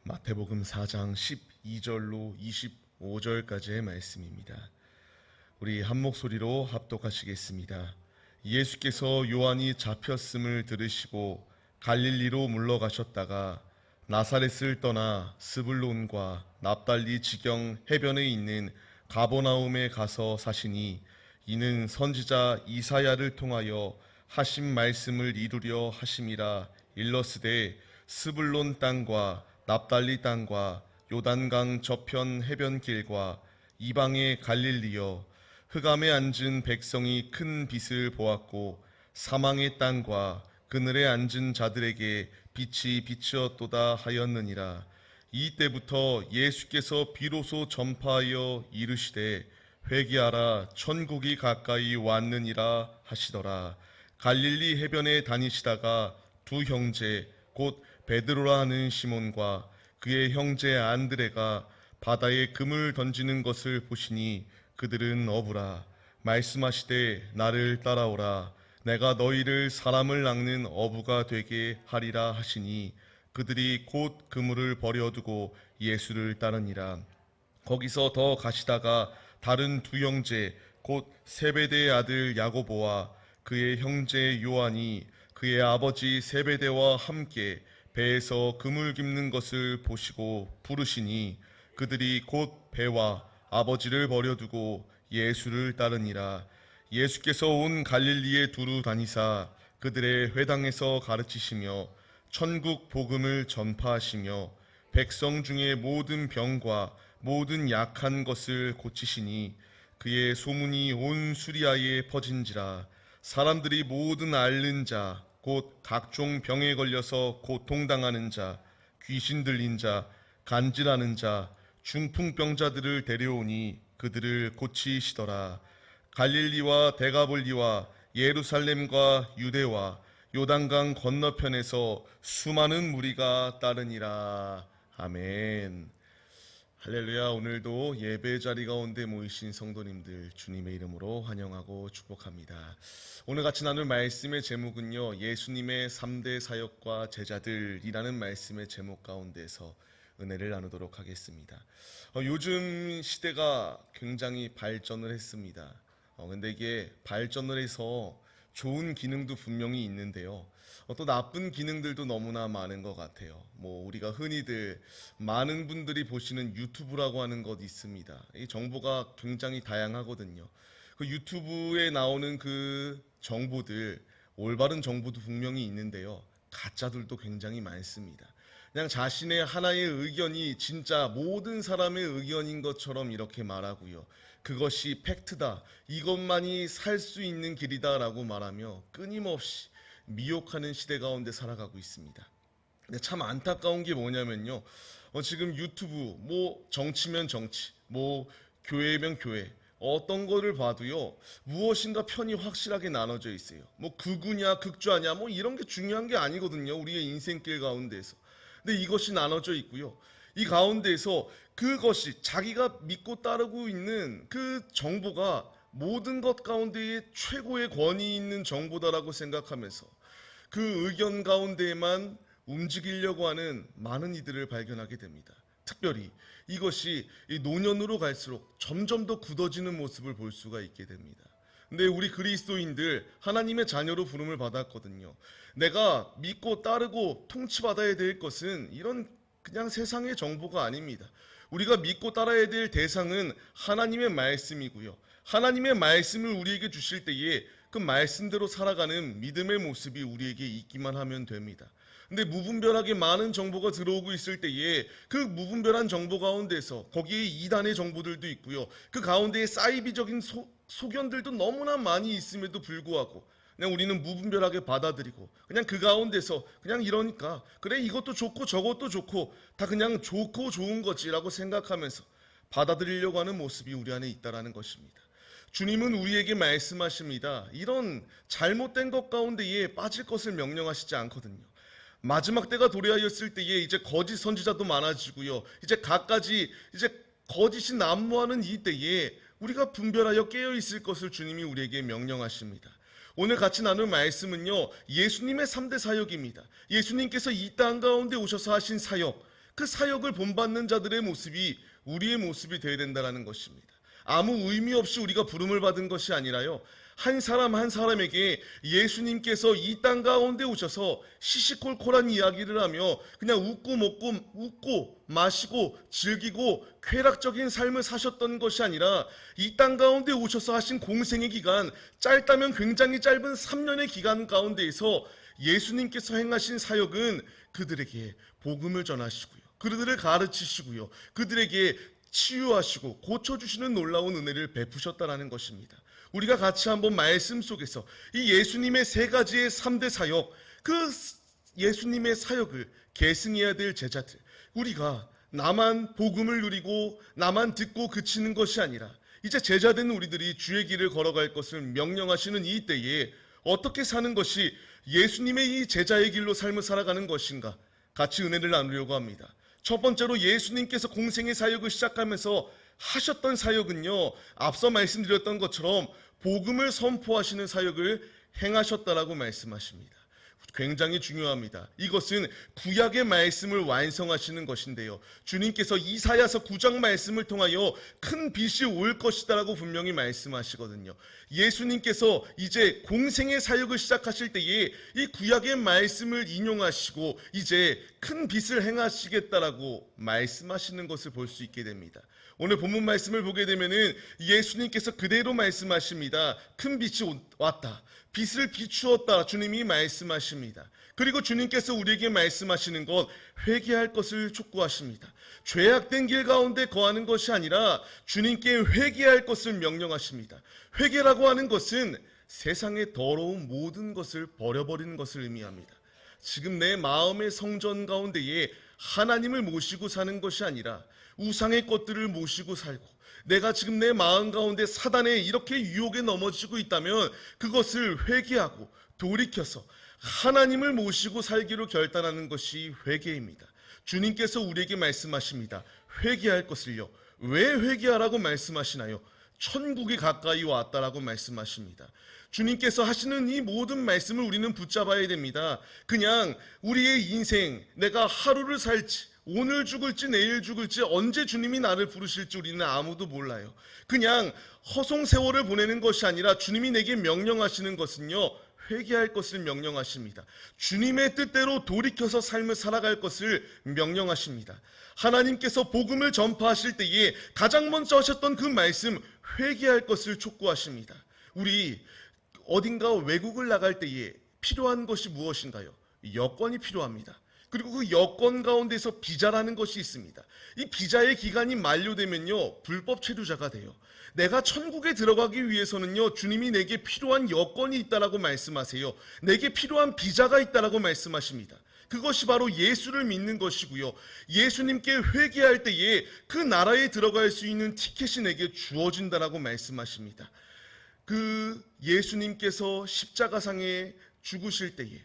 마태복음 4장 12절로 25절까지의 말씀입니다. 우리 한 목소리로 합독하시겠습니다. 예수께서 요한이 잡혔음을 들으시고 갈릴리로 물러가셨다가 나사렛을 떠나 스불론과 납달리 지경 해변에 있는 가버나움에 가서 사시니, 이는 선지자 이사야를 통하여 하신 말씀을 이루려 하심이라. 일러스되 스불론 땅과 납달리 땅과 요단강 저편 해변길과 이방의 갈릴리여, 흑암에 앉은 백성이 큰 빛을 보았고 사망의 땅과 그늘에 앉은 자들에게 빛이 비치었도다 하였느니라. 이때부터 예수께서 비로소 전파하여 이르시되 회개하라, 천국이 가까이 왔느니라 하시더라. 갈릴리 해변에 다니시다가 두 형제 곧 베드로라 하는 시몬과 그의 형제 안드레가 바다에 금을 던지는 것을 보시니 그들은 어부라. 말씀하시되 나를 따라오라, 내가 너희를 사람을 낚는 어부가 되게 하리라 하시니, 그들이 곧 그물을 버려두고 예수를 따르니라. 거기서 더 가시다가 다른 두 형제 곧 세베대의 아들 야고보와 그의 형제 요한이 그의 아버지 세베대와 함께 배에서 그물 깁는 것을 보시고 부르시니, 그들이 곧 배와 아버지를 버려두고 예수를 따르니라. 예수께서 온 갈릴리에 두루 다니사 그들의 회당에서 가르치시며 천국 복음을 전파하시며 백성 중에 모든 병과 모든 약한 것을 고치시니, 그의 소문이 온 수리아에 퍼진지라. 사람들이 모든 앓는 자 곧 각종 병에 걸려서 고통당하는 자, 귀신 들린 자, 간질하는 자, 중풍병자들을 데려오니 그들을 고치시더라. 갈릴리와 데가볼리와 예루살렘과 유대와 요단강 건너편에서 수많은 무리가 따르니라. 아멘. 할렐루야. 오늘도 예배 자리 가운데 모이신 성도님들 주님의 이름으로 환영하고 축복합니다. 오늘 같이 나눌 말씀의 제목은요, 예수님의 3대 사역과 제자들이라는 말씀의 제목 가운데서 은혜를 나누도록 하겠습니다. 요즘 시대가 굉장히 발전을 했습니다. 근데 이게 발전을 해서 좋은 기능도 분명히 있는데요, 또 나쁜 기능들도 너무나 많은 것 같아요. 우리가 흔히들 많은 분들이 보시는 유튜브라고 하는 것이 있습니다. 이 정보가 굉장히 다양하거든요. 그 유튜브에 나오는 그 정보들, 올바른 정보도 분명히 있는데요, 가짜들도 굉장히 많습니다. 그냥 자신의 하나의 의견이 진짜 모든 사람의 의견인 것처럼 이렇게 말하고요, 그것이 팩트다, 이것만이 살 수 있는 길이다라고 말하며 끊임없이 미혹하는 시대 가운데 살아가고 있습니다. 근데 참 안타까운 게 뭐냐면요, 지금 유튜브, 정치면 정치, 교회면 교회, 어떤 거를 봐도요, 무엇인가 편이 확실하게 나눠져 있어요. 극우냐 극좌냐 이런 게 중요한 게 아니거든요, 우리의 인생길 가운데서. 근데 이것이 나눠져 있고요, 이 가운데에서 그것이 자기가 믿고 따르고 있는 그 정보가 모든 것 가운데에 최고의 권위 있는 정보다라고 생각하면서 그 의견 가운데에만 움직이려고 하는 많은 이들을 발견하게 됩니다. 특별히 이것이 노년으로 갈수록 점점 더 굳어지는 모습을 볼 수가 있게 됩니다. 근데 우리 그리스도인들 하나님의 자녀로 부름을 받았거든요. 내가 믿고 따르고 통치받아야 될 것은 이런 그냥 세상의 정보가 아닙니다. 우리가 믿고 따라야 될 대상은 하나님의 말씀이고요, 하나님의 말씀을 우리에게 주실 때에 그 말씀대로 살아가는 믿음의 모습이 우리에게 있기만 하면 됩니다. 근데 무분별하게 많은 정보가 들어오고 있을 때에 그 무분별한 정보 가운데서 거기에 이단의 정보들도 있고요, 그 가운데에 사이비적인 소견들도 너무나 많이 있음에도 불구하고 그냥 우리는 무분별하게 받아들이고 그냥 그 가운데서 그냥 이러니까 그래, 이것도 좋고 저것도 좋고 다 그냥 좋고 좋은 거지라고 생각하면서 받아들이려고 하는 모습이 우리 안에 있다라는 것입니다. 주님은 우리에게 말씀하십니다. 이런 잘못된 것 가운데에 빠질 것을 명령하시지 않거든요. 마지막 때가 도래하였을 때에 이제 거짓 선지자도 많아지고요, 이제 갖가지 거짓이 난무하는 이 때에 우리가 분별하여 깨어 있을 것을 주님이 우리에게 명령하십니다. 오늘 같이 나눌 말씀은요, 예수님의 3대 사역입니다. 예수님께서 이 땅 가운데 오셔서 하신 사역, 그 사역을 본받는 자들의 모습이 우리의 모습이 되어야 된다는 것입니다. 아무 의미 없이 우리가 부름을 받은 것이 아니라요, 한 사람 한 사람에게 예수님께서 이 땅 가운데 오셔서 시시콜콜한 이야기를 하며 그냥 웃고 먹고 웃고 마시고 즐기고 쾌락적인 삶을 사셨던 것이 아니라 이 땅 가운데 오셔서 하신 공생의 기간, 짧다면 굉장히 짧은 3년의 기간 가운데에서 예수님께서 행하신 사역은 그들에게 복음을 전하시고요, 그들을 가르치시고요, 그들에게 치유하시고 고쳐주시는 놀라운 은혜를 베푸셨다는 것입니다. 우리가 같이 한번 말씀 속에서 이 예수님의 세 가지의 3대 사역, 그 예수님의 사역을 계승해야 될 제자들, 우리가 나만 복음을 누리고 나만 듣고 그치는 것이 아니라 이제 제자된 우리들이 주의 길을 걸어갈 것을 명령하시는 이 때에 어떻게 사는 것이 예수님의 이 제자의 길로 삶을 살아가는 것인가, 같이 은혜를 나누려고 합니다. 첫 번째로 예수님께서 공생의 사역을 시작하면서 하셨던 사역은요, 앞서 말씀드렸던 것처럼 복음을 선포하시는 사역을 행하셨다라고 말씀하십니다. 굉장히 중요합니다. 이것은 구약의 말씀을 완성하시는 것인데요, 주님께서 이사야서 9장 말씀을 통하여 큰 빛이 올 것이다라고 분명히 말씀하시거든요. 예수님께서 이제 공생의 사역을 시작하실 때에 이 구약의 말씀을 인용하시고 이제 큰 빛을 행하시겠다라고 말씀하시는 것을 볼 수 있게 됩니다. 오늘 본문 말씀을 보게 되면은 예수님께서 그대로 말씀하십니다. 큰 빛이 왔다, 빛을 비추었다, 주님이 말씀하십니다. 그리고 주님께서 우리에게 말씀하시는 것, 회개할 것을 촉구하십니다. 죄악된 길 가운데 거하는 것이 아니라 주님께 회개할 것을 명령하십니다. 회개라고 하는 것은 세상의 더러운 모든 것을 버려버리는 것을 의미합니다. 지금 내 마음의 성전 가운데에 하나님을 모시고 사는 것이 아니라 우상의 것들을 모시고 살고, 내가 지금 내 마음 가운데 사단의 이렇게 유혹에 넘어지고 있다면 그것을 회개하고 돌이켜서 하나님을 모시고 살기로 결단하는 것이 회개입니다. 주님께서 우리에게 말씀하십니다. 회개할 것을요. 왜 회개하라고 말씀하시나요? 천국이 가까이 왔다라고 말씀하십니다. 주님께서 하시는 이 모든 말씀을 우리는 붙잡아야 됩니다. 그냥 우리의 인생, 내가 하루를 살지, 오늘 죽을지 내일 죽을지 언제 주님이 나를 부르실지 우리는 아무도 몰라요. 그냥 허송세월을 보내는 것이 아니라 주님이 내게 명령하시는 것은요, 회개할 것을 명령하십니다. 주님의 뜻대로 돌이켜서 삶을 살아갈 것을 명령하십니다. 하나님께서 복음을 전파하실 때에 가장 먼저 하셨던 그 말씀, 회개할 것을 촉구하십니다. 우리 어딘가 외국을 나갈 때에 필요한 것이 무엇인가요? 여권이 필요합니다. 그리고 그 여권 가운데서 비자라는 것이 있습니다. 이 비자의 기간이 만료되면요, 불법 체류자가 돼요. 내가 천국에 들어가기 위해서는요, 주님이 내게 필요한 여권이 있다라고 말씀하세요. 내게 필요한 비자가 있다라고 말씀하십니다. 그것이 바로 예수를 믿는 것이고요, 예수님께 회개할 때에 그 나라에 들어갈 수 있는 티켓이 내게 주어진다라고 말씀하십니다. 그 예수님께서 십자가상에 죽으실 때에,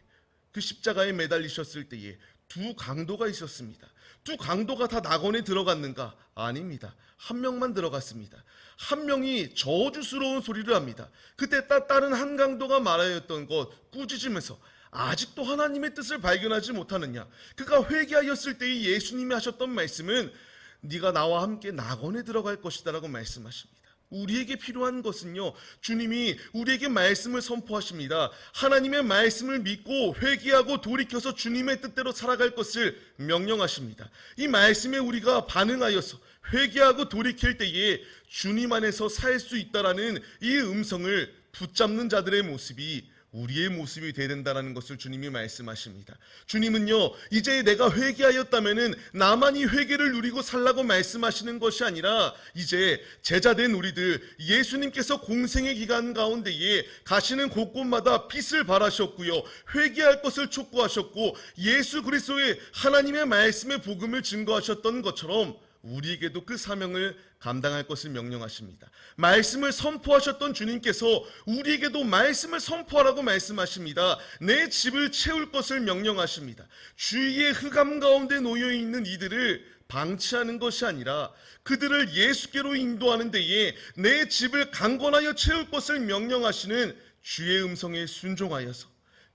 그 십자가에 매달리셨을 때에 두 강도가 있었습니다. 두 강도가 다 낙원에 들어갔는가? 아닙니다. 한 명만 들어갔습니다. 한 명이 저주스러운 소리를 합니다. 그때 다른 한 강도가 말하였던 것, 꾸짖으면서 아직도 하나님의 뜻을 발견하지 못하느냐. 그가 회개하였을 때에 예수님이 하셨던 말씀은 네가 나와 함께 낙원에 들어갈 것이다 라고 말씀하십니다. 우리에게 필요한 것은요, 주님이 우리에게 말씀을 선포하십니다. 하나님의 말씀을 믿고 회개하고 돌이켜서 주님의 뜻대로 살아갈 것을 명령하십니다. 이 말씀에 우리가 반응하여서 회개하고 돌이킬 때에 주님 안에서 살 수 있다라는 이 음성을 붙잡는 자들의 모습이 우리의 모습이 되어야 된다는 것을 주님이 말씀하십니다. 주님은요, 이제 내가 회개하였다면은 나만이 회개를 누리고 살라고 말씀하시는 것이 아니라 이제 제자된 우리들, 예수님께서 공생의 기간 가운데에 가시는 곳곳마다 빛을 발하셨고요, 회개할 것을 촉구하셨고, 예수 그리스도의 하나님의 말씀의 복음을 증거하셨던 것처럼 우리에게도 그 사명을 감당할 것을 명령하십니다. 말씀을 선포하셨던 주님께서 우리에게도 말씀을 선포하라고 말씀하십니다. 내 집을 채울 것을 명령하십니다. 주위의 흑암 가운데 놓여있는 이들을 방치하는 것이 아니라 그들을 예수께로 인도하는 데에 내 집을 강건하여 채울 것을 명령하시는 주의 음성에 순종하여서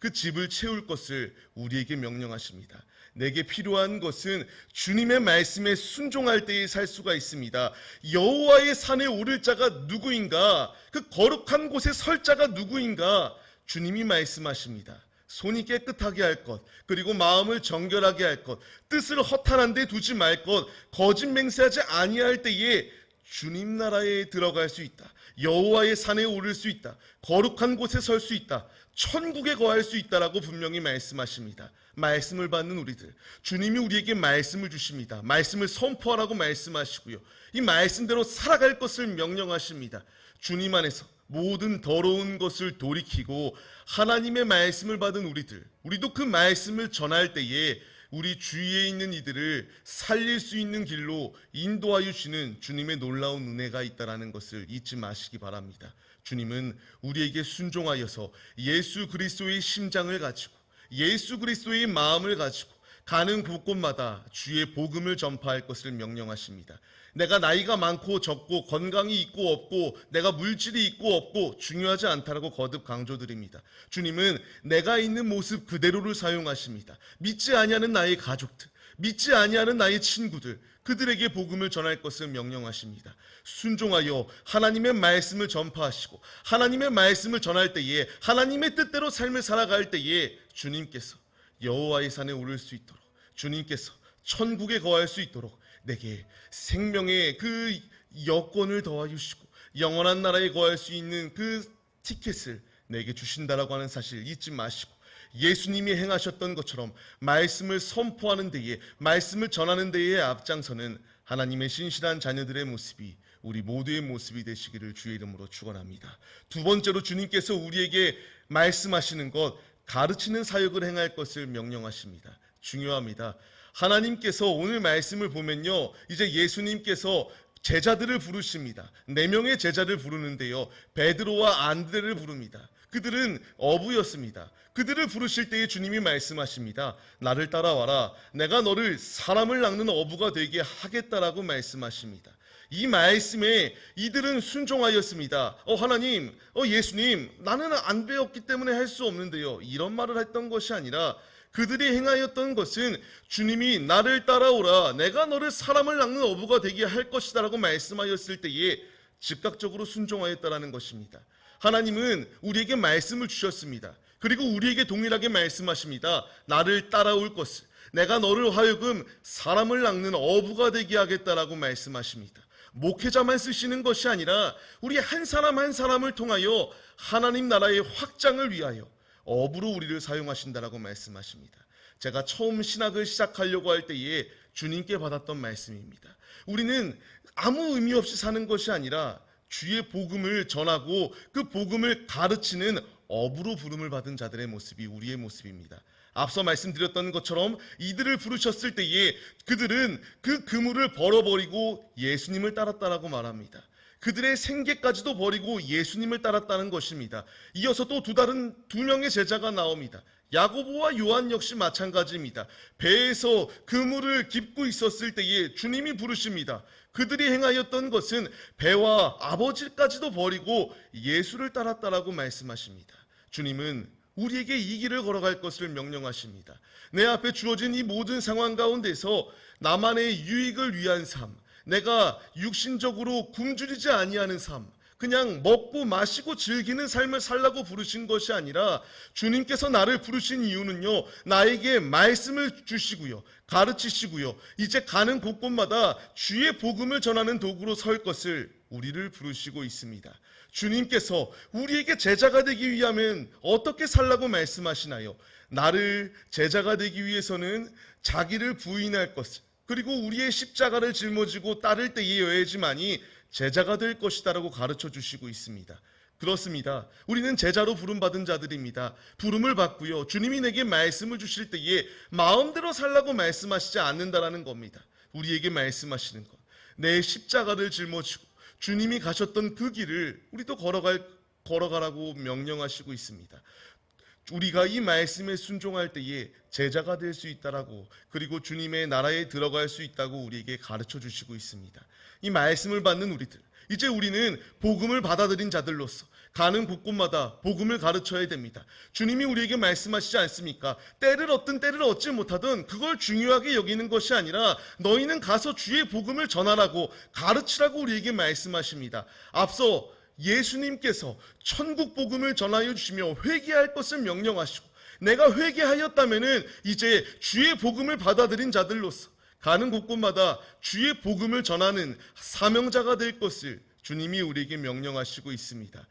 그 집을 채울 것을 우리에게 명령하십니다. 내게 필요한 것은 주님의 말씀에 순종할 때에 살 수가 있습니다. 여호와의 산에 오를 자가 누구인가? 그 거룩한 곳에 설 자가 누구인가? 주님이 말씀하십니다. 손이 깨끗하게 할 것, 그리고 마음을 정결하게 할 것, 뜻을 허탄한 데 두지 말 것, 거짓 맹세하지 아니할 때에 주님 나라에 들어갈 수 있다. 여호와의 산에 오를 수 있다. 거룩한 곳에 설 수 있다. 천국에 거할 수 있다라고 분명히 말씀하십니다. 말씀을 받는 우리들, 주님이 우리에게 말씀을 주십니다. 말씀을 선포하라고 말씀하시고요, 이 말씀대로 살아갈 것을 명령하십니다. 주님 안에서 모든 더러운 것을 돌이키고 하나님의 말씀을 받은 우리도 그 말씀을 전할 때에 우리 주위에 있는 이들을 살릴 수 있는 길로 인도하여 주시는 주님의 놀라운 은혜가 있다는 것을 잊지 마시기 바랍니다. 주님은 우리에게 순종하여서 예수 그리스도의 심장을 가지고 예수 그리스도의 마음을 가지고 가는 곳곳마다 주의 복음을 전파할 것을 명령하십니다. 내가 나이가 많고 적고 건강이 있고 없고 내가 물질이 있고 없고 중요하지 않다라고 거듭 강조드립니다. 주님은 내가 있는 모습 그대로를 사용하십니다. 믿지 아니하는 나의 가족들, 믿지 아니하는 나의 친구들, 그들에게 복음을 전할 것을 명령하십니다. 순종하여 하나님의 말씀을 전파하시고 하나님의 말씀을 전할 때에 하나님의 뜻대로 삶을 살아갈 때에 주님께서 여호와의 산에 오를 수 있도록, 주님께서 천국에 거할 수 있도록 내게 생명의 그 여권을 더하여 주시고 영원한 나라에 거할 수 있는 그 티켓을 내게 주신다라고 하는 사실 잊지 마시고, 예수님이 행하셨던 것처럼 말씀을 선포하는 데에, 말씀을 전하는 데에 앞장서는 하나님의 신실한 자녀들의 모습이 우리 모두의 모습이 되시기를 주의 이름으로 축원합니다. 두 번째로 주님께서 우리에게 말씀하시는 것, 가르치는 사역을 행할 것을 명령하십니다. 중요합니다. 하나님께서 오늘 말씀을 보면요, 이제 예수님께서 제자들을 부르십니다. 4명의 제자를 부르는데요, 베드로와 안드레를 부릅니다. 그들은 어부였습니다. 그들을 부르실 때에 주님이 말씀하십니다. 나를 따라와라. 내가 너를 사람을 낚는 어부가 되게 하겠다라고 말씀하십니다. 이 말씀에 이들은 순종하였습니다. 하나님, 예수님, 나는 안 배웠기 때문에 할 수 없는데요, 이런 말을 했던 것이 아니라 그들이 행하였던 것은 주님이 나를 따라오라, 내가 너를 사람을 낚는 어부가 되게 할 것이다 라고 말씀하였을 때에 즉각적으로 순종하였다라는 것입니다. 하나님은 우리에게 말씀을 주셨습니다. 그리고 우리에게 동일하게 말씀하십니다. 나를 따라올 것을, 내가 너를 하여금 사람을 낚는 어부가 되게 하겠다라고 말씀하십니다. 목회자만 쓰시는 것이 아니라 우리 한 사람 한 사람을 통하여 하나님 나라의 확장을 위하여 어부로 우리를 사용하신다라고 말씀하십니다. 제가 처음 신학을 시작하려고 할 때에 주님께 받았던 말씀입니다. 우리는 아무 의미 없이 사는 것이 아니라 주의 복음을 전하고 그 복음을 가르치는 어부로 부름을 받은 자들의 모습이 우리의 모습입니다. 앞서 말씀드렸던 것처럼 이들을 부르셨을 때에 그들은 그 그물을 벌어버리고 예수님을 따랐다라고 말합니다. 그들의 생계까지도 버리고 예수님을 따랐다는 것입니다. 이어서 또 다른 2명의 제자가 나옵니다. 야고보와 요한 역시 마찬가지입니다. 배에서 그물을 깁고 있었을 때에 주님이 부르십니다. 그들이 행하였던 것은 배와 아버지까지도 버리고 예수를 따랐다라고 말씀하십니다. 주님은 우리에게 이 길을 걸어갈 것을 명령하십니다. 내 앞에 주어진 이 모든 상황 가운데서 나만의 유익을 위한 삶, 내가 육신적으로 굶주리지 아니하는 삶, 그냥 먹고 마시고 즐기는 삶을 살라고 부르신 것이 아니라 주님께서 나를 부르신 이유는요, 나에게 말씀을 주시고요, 가르치시고요, 이제 가는 곳곳마다 주의 복음을 전하는 도구로 설 것을 우리를 부르시고 있습니다. 주님께서 우리에게 제자가 되기 위하면 어떻게 살라고 말씀하시나요? 나를 제자가 되기 위해서는 자기를 부인할 것을, 그리고 우리의 십자가를 짊어지고 따를 때여야지만이 제자가 될 것이다라고 가르쳐 주시고 있습니다. 그렇습니다. 우리는 제자로 부름받은 자들입니다. 부름을 받고요, 주님이 내게 말씀을 주실 때에 마음대로 살라고 말씀하시지 않는다라는 겁니다. 우리에게 말씀하시는 것, 내 십자가를 짊어지고 주님이 가셨던 그 길을 우리도 걸어가라고 명령하시고 있습니다. 우리가 이 말씀에 순종할 때에 제자가 될 수 있다라고, 그리고 주님의 나라에 들어갈 수 있다고 우리에게 가르쳐 주시고 있습니다. 이 말씀을 받는 우리들, 이제 우리는 복음을 받아들인 자들로서 가는 곳곳마다 복음을 가르쳐야 됩니다. 주님이 우리에게 말씀하시지 않습니까? 때를 얻든 때를 얻지 못하든 그걸 중요하게 여기는 것이 아니라 너희는 가서 주의 복음을 전하라고 가르치라고 우리에게 말씀하십니다. 앞서 예수님께서 천국 복음을 전하여 주시며 회개할 것을 명령하시고 내가 회개하였다면은 이제 주의 복음을 받아들인 자들로서 가는 곳곳마다 주의 복음을 전하는 사명자가 될 것을 주님이 우리에게 명령하시고 있습니다.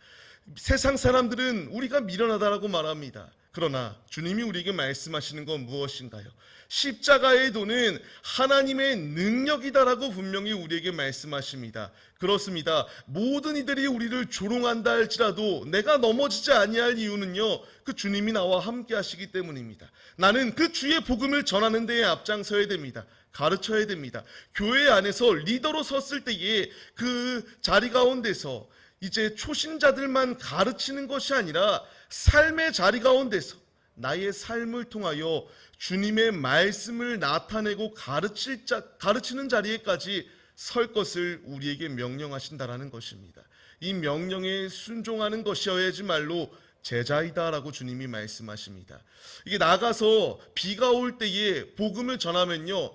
세상 사람들은 우리가 미련하다라고 말합니다. 그러나 주님이 우리에게 말씀하시는 건 무엇인가요? 십자가의 도는 하나님의 능력이다라고 분명히 우리에게 말씀하십니다. 그렇습니다. 모든 이들이 우리를 조롱한다 할지라도 내가 넘어지지 아니할 이유는요, 그 주님이 나와 함께 하시기 때문입니다. 나는 그 주의 복음을 전하는 데에 앞장서야 됩니다. 가르쳐야 됩니다. 교회 안에서 리더로 섰을 때에 그 자리 가운데서 이제 초신자들만 가르치는 것이 아니라 삶의 자리 가운데서 나의 삶을 통하여 주님의 말씀을 나타내고 가르치는 자리에까지 설 것을 우리에게 명령하신다라는 것입니다. 이 명령에 순종하는 것이어야지말로 제자이다라고 주님이 말씀하십니다. 이게 나가서 비가 올 때에 복음을 전하면요,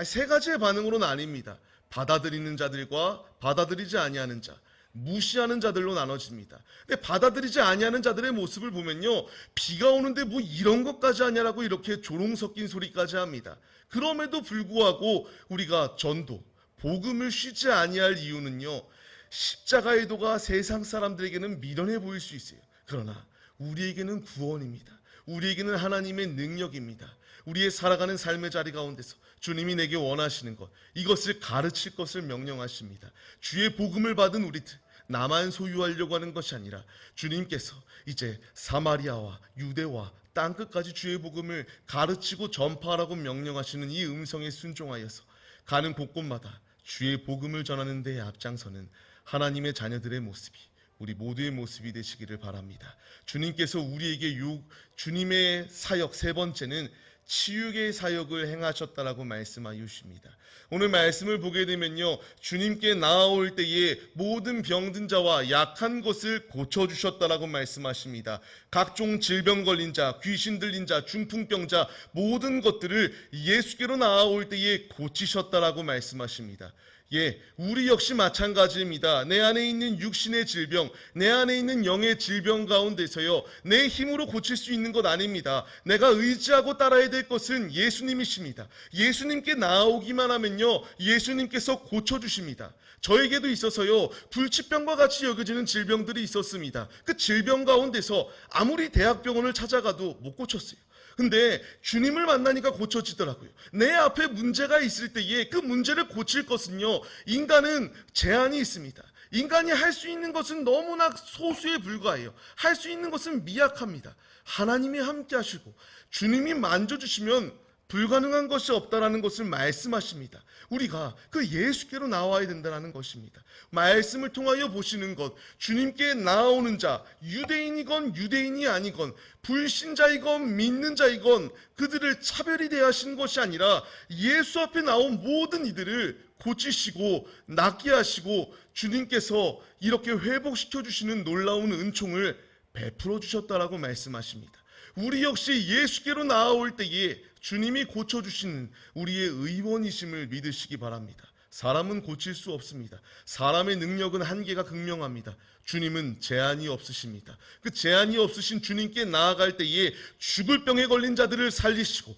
세 가지의 반응으로 나뉩니다. 받아들이는 자들과 받아들이지 아니하는 자, 무시하는 자들로 나눠집니다. 근데 받아들이지 아니하는 자들의 모습을 보면요, 비가 오는데 뭐 이런 것까지 하냐라고 이렇게 조롱 섞인 소리까지 합니다. 그럼에도 불구하고 우리가 전도, 복음을 쉬지 아니할 이유는요, 십자가의 도가 세상 사람들에게는 미련해 보일 수 있어요. 그러나 우리에게는 구원입니다. 우리에게는 하나님의 능력입니다. 우리의 살아가는 삶의 자리 가운데서 주님이 내게 원하시는 것, 이것을 가르칠 것을 명령하십니다. 주의 복음을 받은 우리들, 나만 소유하려고 하는 것이 아니라 주님께서 이제 사마리아와 유대와 땅끝까지 주의 복음을 가르치고 전파하라고 명령하시는 이 음성에 순종하여서 가는 곳곳마다 주의 복음을 전하는 데에 앞장서는 하나님의 자녀들의 모습이 우리 모두의 모습이 되시기를 바랍니다. 주님께서 우리에게 주님의 사역 세 번째는 치유의 사역을 행하셨다라고 말씀하여 주십니다. 오늘 말씀을 보게 되면요, 주님께 나아올 때에 모든 병든 자와 약한 것을 고쳐주셨다라고 말씀하십니다. 각종 질병 걸린 자, 귀신 들린 자, 중풍병자 모든 것들을 예수께로 나아올 때에 고치셨다라고 말씀하십니다. 우리 역시 마찬가지입니다. 내 안에 있는 육신의 질병, 내 안에 있는 영의 질병 가운데서요, 내 힘으로 고칠 수 있는 것 아닙니다. 내가 의지하고 따라야 될 것은 예수님이십니다. 예수님께 나아오기만 하면요, 예수님께서 고쳐주십니다. 저에게도 있어서요, 불치병과 같이 여겨지는 질병들이 있었습니다. 그 질병 가운데서 아무리 대학병원을 찾아가도 못 고쳤어요. 근데 주님을 만나니까 고쳐지더라고요. 내 앞에 문제가 있을 때에 그 문제를 고칠 것은요, 인간은 제한이 있습니다. 인간이 할 수 있는 것은 너무나 소수에 불과해요. 할 수 있는 것은 미약합니다. 하나님이 함께 하시고 주님이 만져주시면 불가능한 것이 없다라는 것을 말씀하십니다. 우리가 그 예수께로 나와야 된다는 것입니다. 말씀을 통하여 보시는 것, 주님께 나아오는 자, 유대인이건 유대인이 아니건 불신자이건 믿는 자이건 그들을 차별이 대하시는 것이 아니라 예수 앞에 나온 모든 이들을 고치시고 낫게 하시고 주님께서 이렇게 회복시켜 주시는 놀라운 은총을 베풀어 주셨다라고 말씀하십니다. 우리 역시 예수께로 나아올 때에 주님이 고쳐주시는 우리의 의원이심을 믿으시기 바랍니다. 사람은 고칠 수 없습니다. 사람의 능력은 한계가 극명합니다. 주님은 제한이 없으십니다. 그 제한이 없으신 주님께 나아갈 때에 죽을 병에 걸린 자들을 살리시고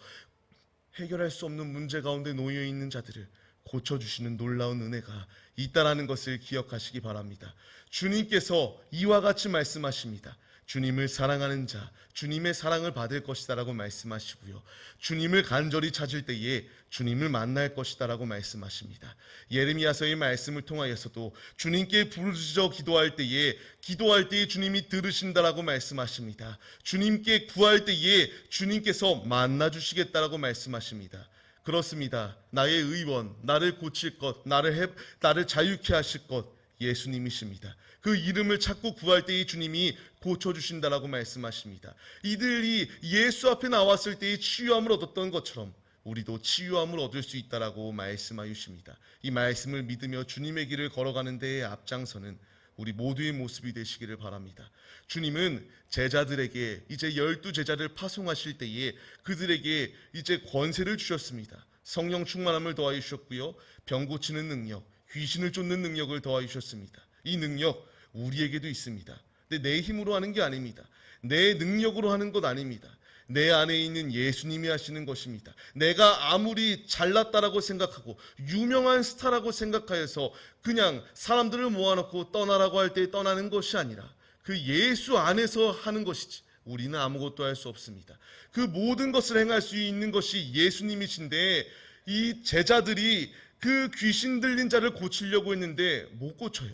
해결할 수 없는 문제 가운데 놓여 있는 자들을 고쳐주시는 놀라운 은혜가 있다라는 것을 기억하시기 바랍니다. 주님께서 이와 같이 말씀하십니다. 주님을 사랑하는 자, 주님의 사랑을 받을 것이다라고 말씀하시고요, 주님을 간절히 찾을 때에 주님을 만날 것이다라고 말씀하십니다. 예레미야서의 말씀을 통하여서도 주님께 부르짖어 기도할 때에 주님이 들으신다라고 말씀하십니다. 주님께 구할 때에 주님께서 만나주시겠다라고 말씀하십니다. 그렇습니다. 나의 의원, 나를 고칠 것, 나를 자유케 하실 것, 예수님이십니다. 그 이름을 찾고 구할 때에 주님이 고쳐주신다라고 말씀하십니다. 이들이 예수 앞에 나왔을 때의 치유함을 얻었던 것처럼 우리도 치유함을 얻을 수 있다라고 말씀하십니다. 이 말씀을 믿으며 주님의 길을 걸어가는 데에 앞장서는 우리 모두의 모습이 되시기를 바랍니다. 주님은 제자들에게 이제 12제자를 파송하실 때에 그들에게 이제 권세를 주셨습니다. 성령 충만함을 더하여 주셨고요. 병 고치는 능력, 귀신을 쫓는 능력을 더하여 주셨습니다. 이 능력 우리에게도 있습니다. 근데 내 힘으로 하는 게 아닙니다. 내 능력으로 하는 것 아닙니다. 내 안에 있는 예수님이 하시는 것입니다. 내가 아무리 잘났다라고 생각하고 유명한 스타라고 생각하여서 그냥 사람들을 모아놓고 떠나라고 할 때 떠나는 것이 아니라 그 예수 안에서 하는 것이지 우리는 아무것도 할 수 없습니다. 그 모든 것을 행할 수 있는 것이 예수님이신데 이 제자들이 그 귀신 들린 자를 고치려고 했는데 못 고쳐요.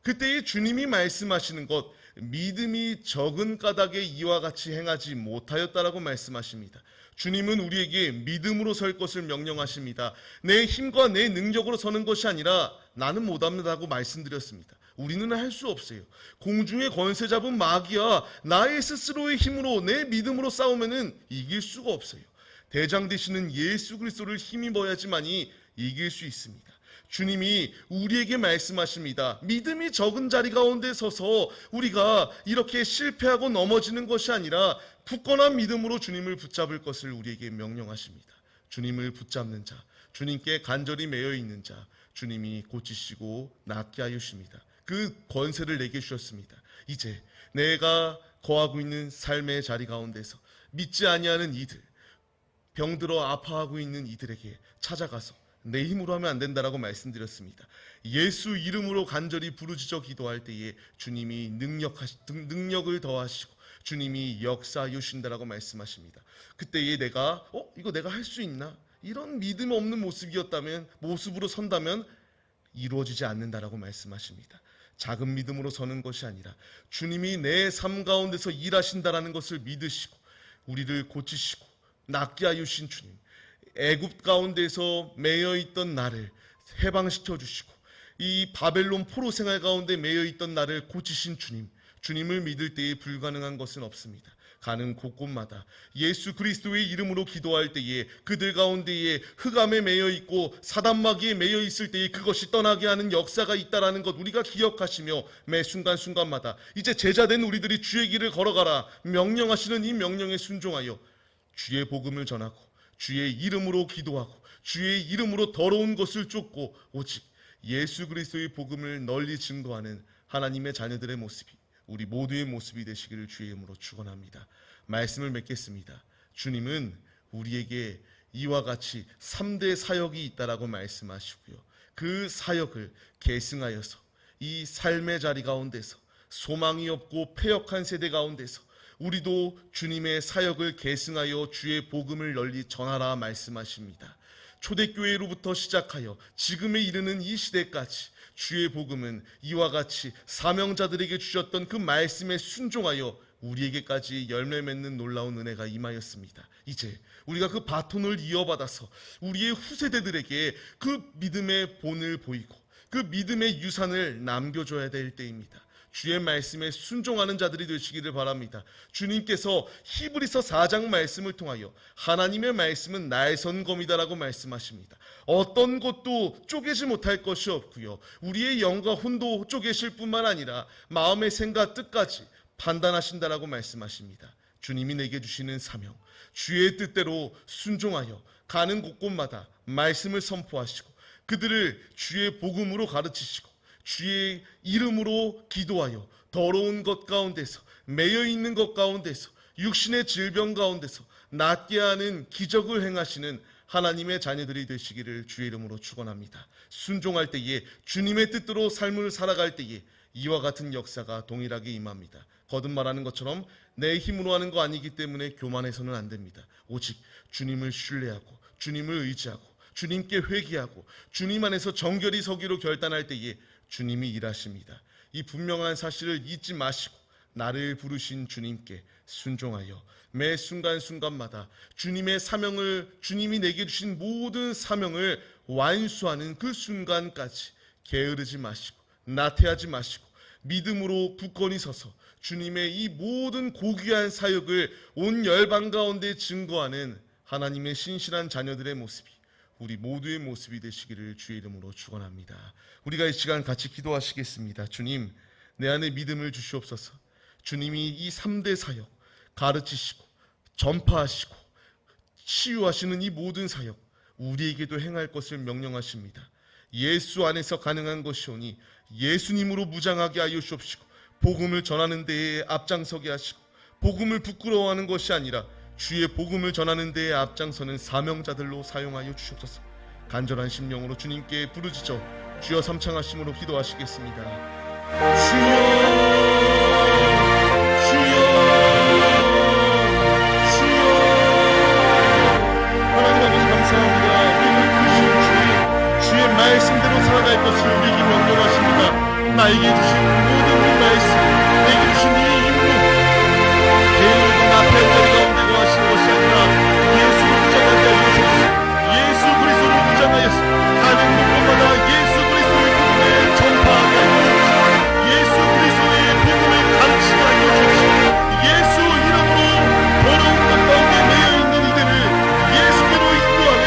그때 주님이 말씀하시는 것, 믿음이 적은 까닭에 이와 같이 행하지 못하였다라고 말씀하십니다. 주님은 우리에게 믿음으로 설 것을 명령하십니다. 내 힘과 내 능력으로 서는 것이 아니라 나는 못합니다라고 말씀드렸습니다. 우리는 할 수 없어요. 공중의 권세 잡은 마귀야 나의 스스로의 힘으로 내 믿음으로 싸우면은 이길 수가 없어요. 대장 되시는 예수 그리스도를 힘입어야지만이 이길 수 있습니다. 주님이 우리에게 말씀하십니다. 믿음이 적은 자리 가운데 서서 우리가 이렇게 실패하고 넘어지는 것이 아니라 굳건한 믿음으로 주님을 붙잡을 것을 우리에게 명령하십니다. 주님을 붙잡는 자, 주님께 간절히 매여 있는 자, 주님이 고치시고 낫게 하여 주십니다. 그 권세를 내게 주셨습니다. 이제 내가 거하고 있는 삶의 자리 가운데서 믿지 아니하는 이들, 병들어 아파하고 있는 이들에게 찾아가서 내 힘으로 하면 안 된다라고 말씀드렸습니다. 예수 이름으로 간절히 부르짖어 기도할 때에 주님이 능력을 더하시고 주님이 역사하여 주신다라고 말씀하십니다. 그때에 내가 이거 내가 할 수 있나? 이런 믿음 없는 모습으로 선다면 이루어지지 않는다라고 말씀하십니다. 작은 믿음으로 서는 것이 아니라 주님이 내 삶 가운데서 일하신다라는 것을 믿으시고 우리를 고치시고 낫게 하여 주신 주님, 애굽 가운데서 매여 있던 나를 해방시켜 주시고 이 바벨론 포로 생활 가운데 매여 있던 나를 고치신 주님, 주님을 믿을 때에 불가능한 것은 없습니다. 가는 곳곳마다 예수 그리스도의 이름으로 기도할 때에 그들 가운데에 흑암에 매여 있고 사단마귀에 매여 있을 때에 그것이 떠나게 하는 역사가 있다라는 것 우리가 기억하시며 매 순간순간마다 이제 제자된 우리들이 주의 길을 걸어가라 명령하시는 이 명령에 순종하여 주의 복음을 전하고 주의 이름으로 기도하고 주의 이름으로 더러운 것을 쫓고 오직 예수 그리스도의 복음을 널리 증거하는 하나님의 자녀들의 모습이 우리 모두의 모습이 되시기를 주의 이름으로 축원합니다. 말씀을 맺겠습니다. 주님은 우리에게 이와 같이 3대 사역이 있다라고 말씀하시고요. 그 사역을 계승하여서 이 삶의 자리 가운데서 소망이 없고 패역한 세대 가운데서 우리도 주님의 사역을 계승하여 주의 복음을 널리 전하라 말씀하십니다. 초대교회로부터 시작하여 지금에 이르는 이 시대까지 주의 복음은 이와 같이 사명자들에게 주셨던 그 말씀에 순종하여 우리에게까지 열매 맺는 놀라운 은혜가 임하였습니다. 이제 우리가 그 바톤을 이어받아서 우리의 후세대들에게 그 믿음의 본을 보이고 그 믿음의 유산을 남겨줘야 될 때입니다. 주의 말씀에 순종하는 자들이 되시기를 바랍니다. 주님께서 히브리서 4장 말씀을 통하여 하나님의 말씀은 나의 선검이다라고 말씀하십니다. 어떤 것도 쪼개지 못할 것이 없고요. 우리의 영과 혼도 쪼개실 뿐만 아니라 마음의 생각 뜻까지 판단하신다라고 말씀하십니다. 주님이 내게 주시는 사명, 주의 뜻대로 순종하여 가는 곳곳마다 말씀을 선포하시고 그들을 주의 복음으로 가르치시고 주의 이름으로 기도하여 더러운 것 가운데서 매여 있는 것 가운데서 육신의 질병 가운데서 낫게 하는 기적을 행하시는 하나님의 자녀들이 되시기를 주의 이름으로 축원합니다. 순종할 때에 주님의 뜻대로 삶을 살아갈 때에 이와 같은 역사가 동일하게 임합니다. 거듭 말하는 것처럼 내 힘으로 하는 거 아니기 때문에 교만해서는 안 됩니다. 오직 주님을 신뢰하고 주님을 의지하고 주님께 회개하고 주님 안에서 정결히 서기로 결단할 때에 주님이 일하십니다. 이 분명한 사실을 잊지 마시고 나를 부르신 주님께 순종하여 매 순간순간마다 주님의 사명을 주님이 내게 주신 모든 사명을 완수하는 그 순간까지 게으르지 마시고 나태하지 마시고 믿음으로 굳건히 서서 주님의 이 모든 고귀한 사역을 온 열방 가운데 증거하는 하나님의 신실한 자녀들의 모습이 우리 모두의 모습이 되시기를 주의 이름으로 축원합니다. 우리가 이 시간 같이 기도하시겠습니다. 주님, 내 안에 믿음을 주시옵소서. 주님이 이 3대 사역 가르치시고 전파하시고 치유하시는 이 모든 사역 우리에게도 행할 것을 명령하십니다. 예수 안에서 가능한 것이오니 예수님으로 무장하게 하여 주옵시고 복음을 전하는 데에 앞장서게 하시고 복음을 부끄러워하는 것이 아니라 주의 복음을 전하는 데에 앞장서는 사명자들로 사용하여 주옵소서. 간절한 심령으로 주님께 부르짖어 주여 삼창하심으로 기도하시겠습니다. 주여, 주여, 주여. 하나님 아버지 감사합니다. 우리를 부르신 주의 말씀대로 살아갈 것을 우리에게 명령하십니다. 나에게 주신 모든 이 말씀, 내게 주신 이 임무, 게으르고 나태한 자리 가운데 거하시는 것이 아니라 예수를 무장하게 하여 주옵소서. 예수 그리스도를 무장하여서 가는 곳마다 예수 그리스도의 복음을 전파하게 하여 주옵소서. 예수 그리스도의 복음을 가르치게 하여 주옵소서. 예수 이름으로 더러운 것 가운데 매여있는 이들을 예수께로 인도하는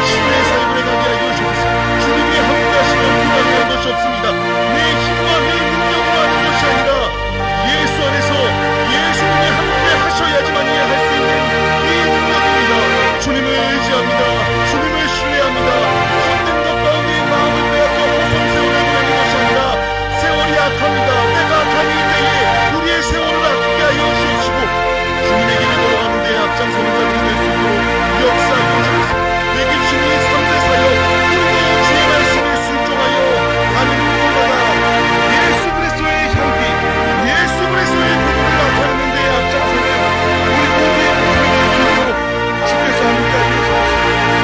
치유의 사역을 해가게 하여 주옵소서. 주님이 함께하시면 불가능한 것이 없습니다. 내 힘과 내 능력으로 하는 것이 아니라 예수 안에서 예수님이 함께 하셔야지만 할 수 있는 이 능력입니다. 주님을 의지합니다. 주님을 신뢰합니다. 힘든 것 가운데 마음을 빼앗겨 호소 세월을 보내는 것이 아니라 세월이 악합니다. 내가 악한 이 때에 우리의 세월을 아끼게 하여 주시고 주님의 길을 걸어가는 데에 앞장서는 자들이 될 수 있도록 역사하여 주옵소서. 내게 주신 이 3대 사역 우리도 주의 말씀에 순종하여 가는 곳마다 예수 그리스도의 향기, 예수 그리스도의 복음을 나타내는 데에 앞장서는 우리 모두의 모습을 낼 수 있도록 주께서 함께하여 주옵소서.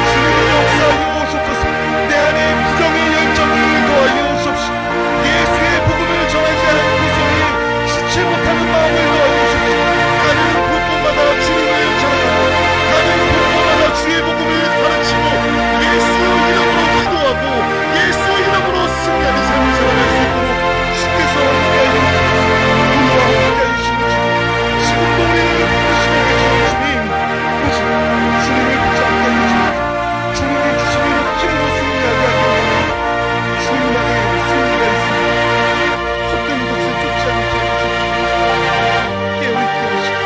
주님의 역사하여 오옵소서. 내 안에 부정의 열정을 더하여 주옵소서. 예수의 복음을 전하지 않고서는 주체 못하는 마음을 더하여 주옵소서. 가는 곳곳마다 주님을 전하고 가는 곳곳마다 주의 복음을 가르치고 예수 이름으로 기도하고 예수 이름으로 승리하는 삶을 살아갈 수 있도록 주께서 함께하여 주옵소서. 우리와 함께하여 주시는 주님, 지금도 우리를 부르시고 계시는 주님, 오직 주님을 붙잡게 하여 주옵소서. 주님이 주시는 힘으로 승리하게 하여 주옵소서. 주님 안에 승리가 있습니다. 헛된 것을 쫓지 않게 하여 주옵소서. 깨어있게 하시고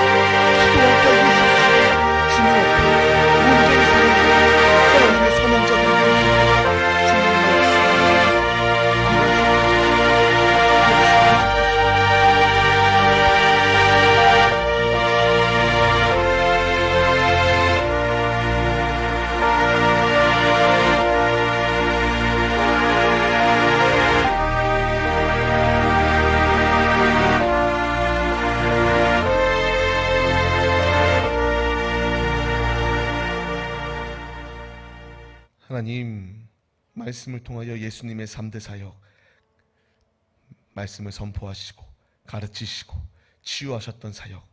기도하게 하여 주옵소서. 주님 앞에 온전히 사는 하나님의 사명자들이 되어 주옵소서. 주님의 하나님, 말씀을 통하여 예수님의 3대 사역 말씀을 선포하시고 가르치시고 치유하셨던 사역,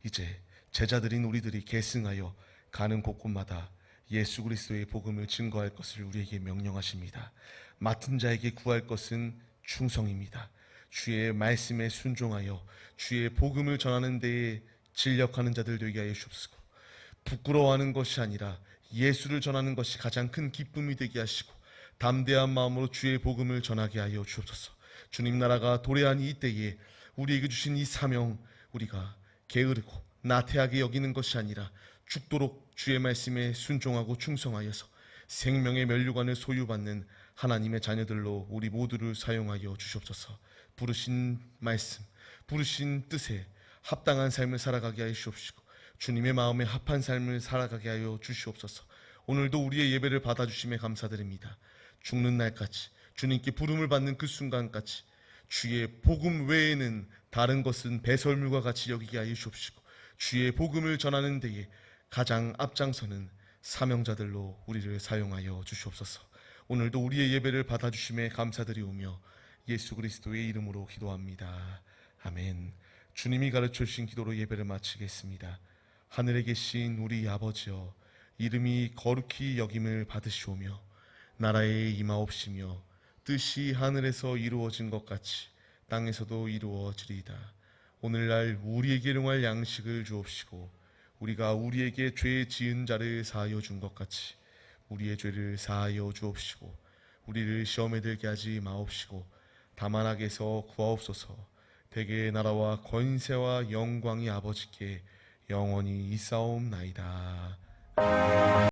이제 제자들인 우리들이 계승하여 가는 곳곳마다 예수 그리스도의 복음을 증거할 것을 우리에게 명령하십니다. 맡은 자에게 구할 것은 충성입니다. 주의 말씀에 순종하여 주의 복음을 전하는 데에 진력하는 자들 되게 하여 주옵시고 부끄러워하는 것이 아니라 예수를 전하는 것이 가장 큰 기쁨이 되게 하시고 담대한 마음으로 주의 복음을 전하게 하여 주옵소서. 주님 나라가 도래한 이 때에 우리에게 주신 이 사명, 우리가 게으르고 나태하게 여기는 것이 아니라 죽도록 주의 말씀에 순종하고 충성하여서 생명의 면류관을 소유받는 하나님의 자녀들로 우리 모두를 사용하여 주시옵소서. 부르신 말씀, 부르신 뜻에 합당한 삶을 살아가게 하여 주옵시고 주님의 마음에 합한 삶을 살아가게 하여 주시옵소서. 오늘도 우리의 예배를 받아주심에 감사드립니다. 죽는 날까지, 주님께 부름을 받는 그 순간까지 주의 복음 외에는 다른 것은 배설물과 같이 여기게 하여 주옵시고 주의 복음을 전하는 데에 가장 앞장서는 사명자들로 우리를 사용하여 주시옵소서. 오늘도 우리의 예배를 받아주심에 감사드리오며 예수 그리스도의 이름으로 기도합니다. 아멘. 주님이 가르쳐 주신 기도로 예배를 마치겠습니다. 하늘에 계신 우리 아버지여, 이름이 거룩히 여김을 받으시오며 나라에 임하옵시며 뜻이 하늘에서 이루어진 것 같이 땅에서도 이루어지리이다. 오늘날 우리에게 일용할 양식을 주옵시고 우리가 우리에게 죄 지은 자를 사하여 준 것 같이 우리의 죄를 사하여 주옵시고 우리를 시험에 들게 하지 마옵시고 다만 악에서 구하옵소서. 대개의 나라와 권세와 영광이 아버지께 영원히 있사옵나이다. 아멘.